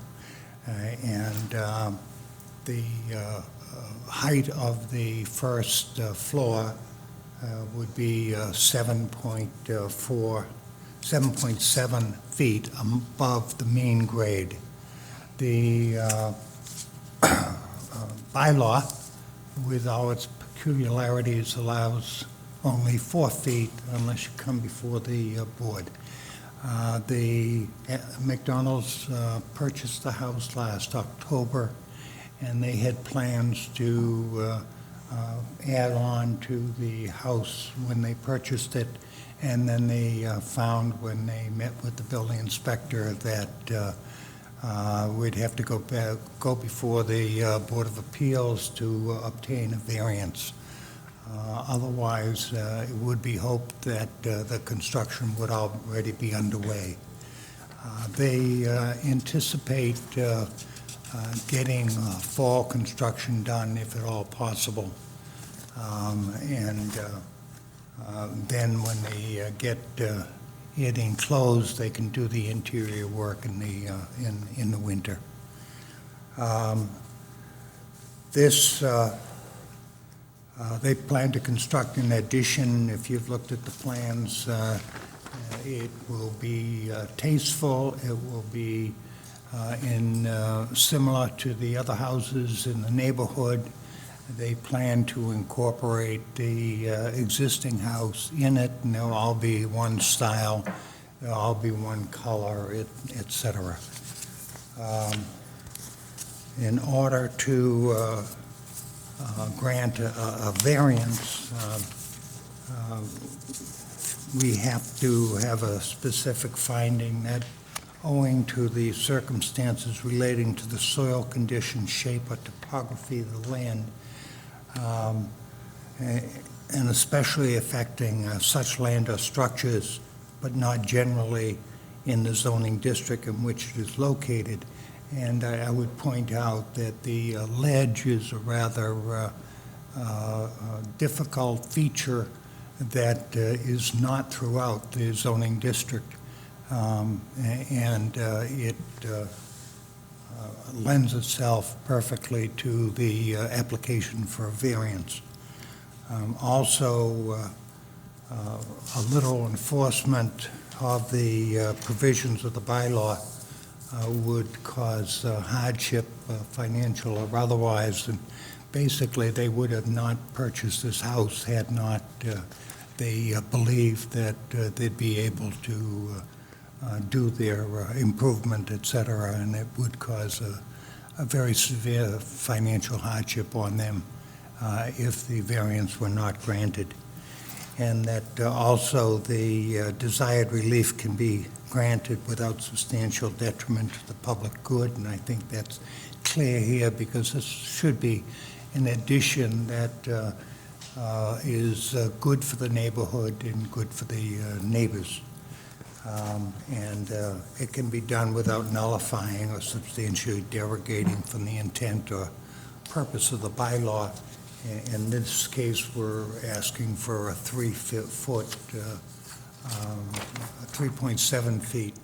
And the height of the first floor would be 7.7 feet above the mean grade. The bylaw, with all its peculiarities, allows only 4 feet unless you come before the board. The McDonald's purchased the house last October, and they had plans to add on to the house when they purchased it, and then they found when they met with the building inspector that we'd have to go before the Board of Appeals to obtain a variance. Otherwise, it would be hoped that the construction would already be underway. They anticipate getting fall construction done if at all possible. Then when they get it enclosed, they can do the interior work in the winter. They plan to construct an addition. If you've looked at the plans, it will be tasteful. It will be similar to the other houses in the neighborhood. They plan to incorporate the existing house in it, and they'll all be one style, they'll all be one color, et cetera. In order to grant a variance, we have to have a specific finding that owing to the circumstances relating to the soil condition, shape, or topography of the land, and especially affecting such land or structures, but not generally in the zoning district in which it is located. And I would point out that the ledge is a rather difficult feature that is not throughout the zoning district. It lends itself perfectly to the application for a variance. Also, a little enforcement of the provisions of the bylaw would cause hardship, financial or otherwise, and basically they would have not purchased this house had not they believed that they'd be able to do their improvement, et cetera, and it would cause a very severe financial hardship on them if the variance were not granted. And that also the desired relief can be granted without substantial detriment to the public good, and I think that's clear here because this should be an addition that is good for the neighborhood and good for the neighbors. It can be done without nullifying or substantially derogating from the intent or purpose of the bylaw. In this case, we're asking for a 3-foot, 3.7 feet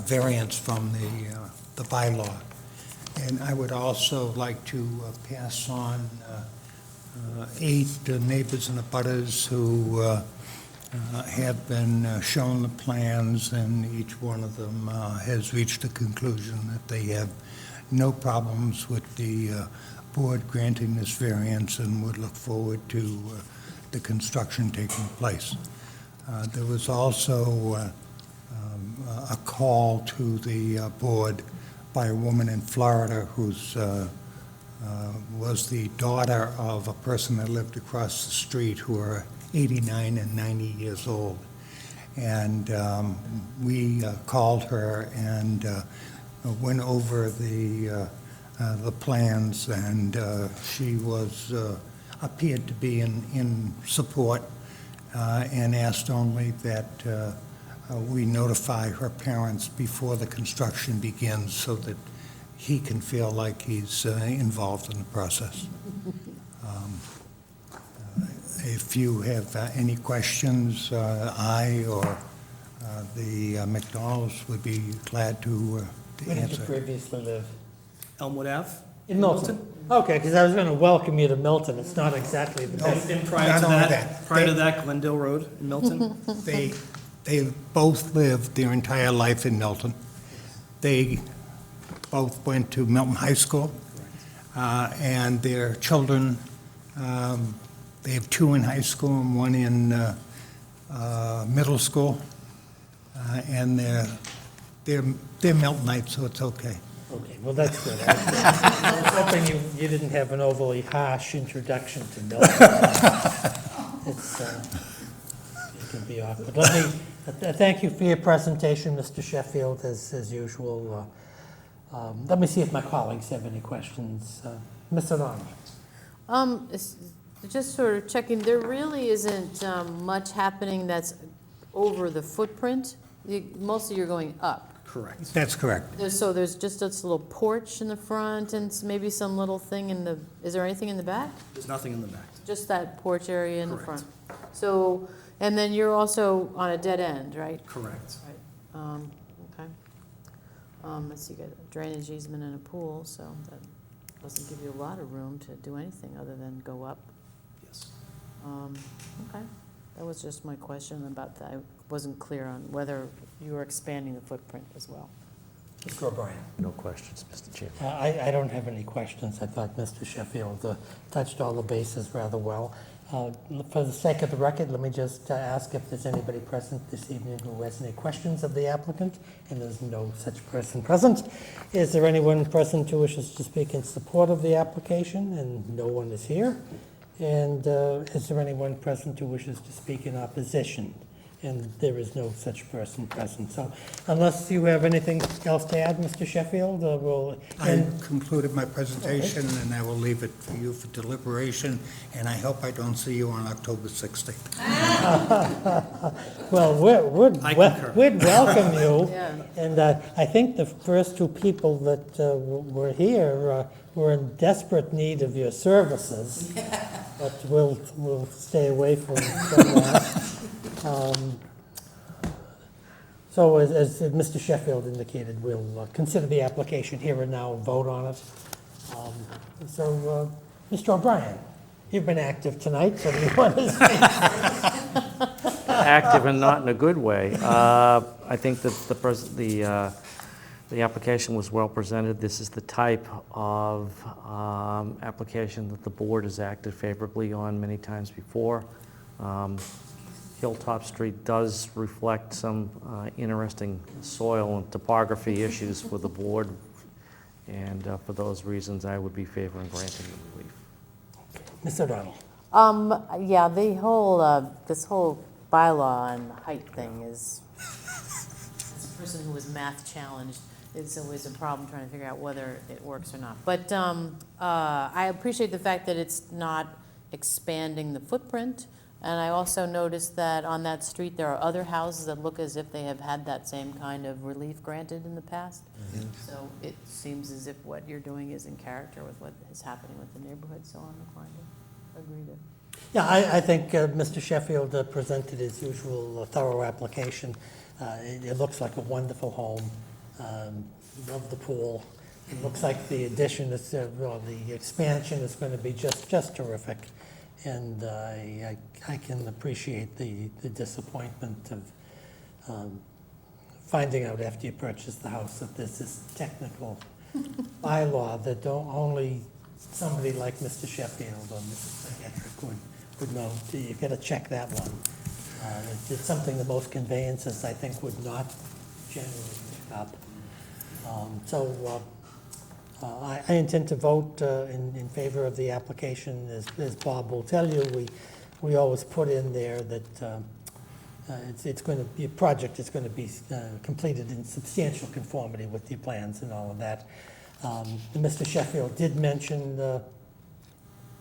variance from the bylaw. And I would also like to pass on 8 neighbors and abutters who have been shown the plans, and each one of them has reached a conclusion that they have no problems with the board granting this variance and would look forward to the construction taking place. There was also a call to the board by a woman in Florida who's was the daughter of a person that lived across the street who are 89 and 90 years old. And we called her and went over the plans, and she was appeared to be in support and asked only that we notify her parents before the construction begins so that he can feel like he's involved in the process. If you have any questions, I or the McDonald's would be glad to Where did you answer. previously live? Elmwood Ave? In Milton? Okay, because I was going to welcome you to Milton. It's not exactly the best. And prior Not to only that, Glendale Road in Milton? They both lived their entire life in Milton. They both went to Milton High School, and their children, they have 2 in high school and 1 in middle school, and they're Miltonites, so it's okay. Okay, well, that's good. I was hoping you didn't have an overly harsh introduction to Milton. It's, it can be awkward. Let me, thank you for your presentation, Mr. Sheffield, as usual. Let me see if my colleagues have any questions. Ms. O'Donnell? Just sort of checking, there really isn't much happening that's over the footprint. Mostly you're going up. Correct. That's correct. So there's just this little porch in the front and maybe some little thing in the, is there anything in the back? There's nothing in the back. Just that porch area in the Correct. front? So, and then you're also on a dead end, right? Correct. Right, okay. Let's see, you got a drainage easement and a pool, so that doesn't give you a lot of room to do anything other than go up. Yes. Okay, that was just my question about that. I wasn't clear on whether you were expanding the footprint as well. Mr. O'Brien? No questions, Mr. Chairman. I don't have any questions. I thought Mr. Sheffield touched all the bases rather well. For the sake of the record, let me just ask if there's anybody present this evening who has any questions of the applicant, and there's no such person present. Is there anyone present who wishes to speak in support of the application? And no one is here. And is there anyone present who wishes to speak in opposition? And there is no such person present. So unless you have anything else to add, Mr. Sheffield, we'll I end. concluded my presentation, and I will leave it for you for deliberation, and I hope I don't see you on October 16th. Well, we'd welcome you. Yeah. And I think the first two people that were here were in desperate need of your services. But we'll stay away from that. So as Mr. Sheffield indicated, we'll consider the application here and now and vote on it. So, Mr. O'Brien, you've been active tonight, so do you want to say? Active and not in a good way. I think that the application was well presented. This is the type of application that the board has acted favorably on many times before. Hilltop Street does reflect some interesting soil and topography issues for the board, and for those reasons, I would be favoring granting the relief. Mr. O'Donnell? Yeah, the whole, this whole bylaw and height thing is, as a person who was math challenged, it's always a problem trying to figure out whether it works or not. But I appreciate the fact that it's not expanding the footprint. And I also noticed that on that street, there are other houses that look as if they have had that same kind of relief granted in the past. Mm-hmm. So it seems as if what you're doing is in character with what is happening with the neighborhood, so I'm inclined to agree to. Yeah, I think Mr. Sheffield presented his usual thorough application. It looks like a wonderful home. Love the pool. It looks like the addition, is, well, the expansion is going to be just terrific. And I can appreciate the disappointment of finding out after you purchase the house that there's this technical bylaw that only somebody like Mr. Sheffield or Mrs. McGetrick would know. You've got to check that one. It's something that most conveyances, I think, would not generally pick up. I intend to vote in favor of the application. As Bob will tell you, we always put in there that it's going to be a project that's going to be completed in substantial conformity with the plans and all of that. Mr. Sheffield did mention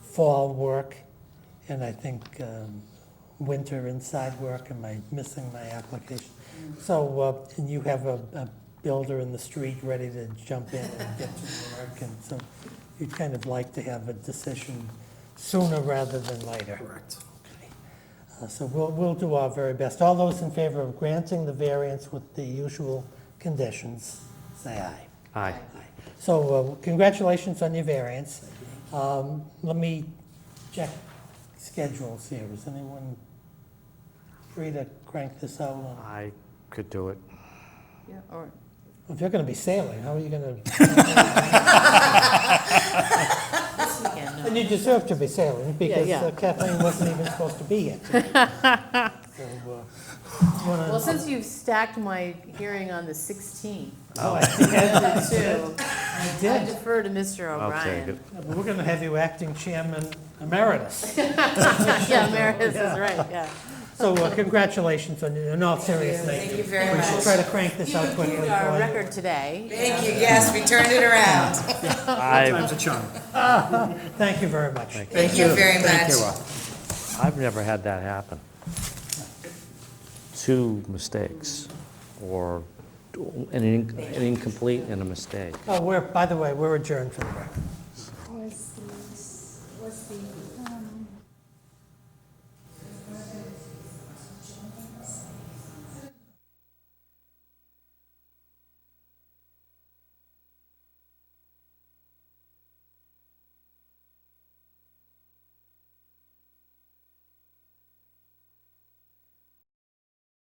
fall work, and I think winter inside work. Am I missing my application? So, and you have a builder in the street ready to jump in and get to work, and so you'd kind of like to have a decision sooner rather than later. Correct. Okay. So we'll do our very best. All those in favor of granting the variance with the usual conditions, say aye. Aye. Aye. So congratulations on your variance. Let me check schedules here. Is anyone free to crank this out? I could do it. Yeah, all right. If you're going to be sailing, how are you going to? This weekend, no. And you deserve to be sailing because Yeah. Kathleen wasn't even supposed to be here tonight. So, Well, since you've stacked my hearing on the 16th, oh, I too, I did. defer to Mr. I'll take O'Brien. it. We're going to have you acting chairman emeritus. Yeah, Meredith is right, yeah. So congratulations on, in all seriousness. Thank you very We much. should try to crank this out quickly. Improved our for you. record today. Thank you, yes, we turned it around. Time's a charm. Thank you very much. Thank you very much. I've never had that happen. 2 mistakes, or an incomplete and a mistake. Oh, by the way, we're adjourned for the record. Was the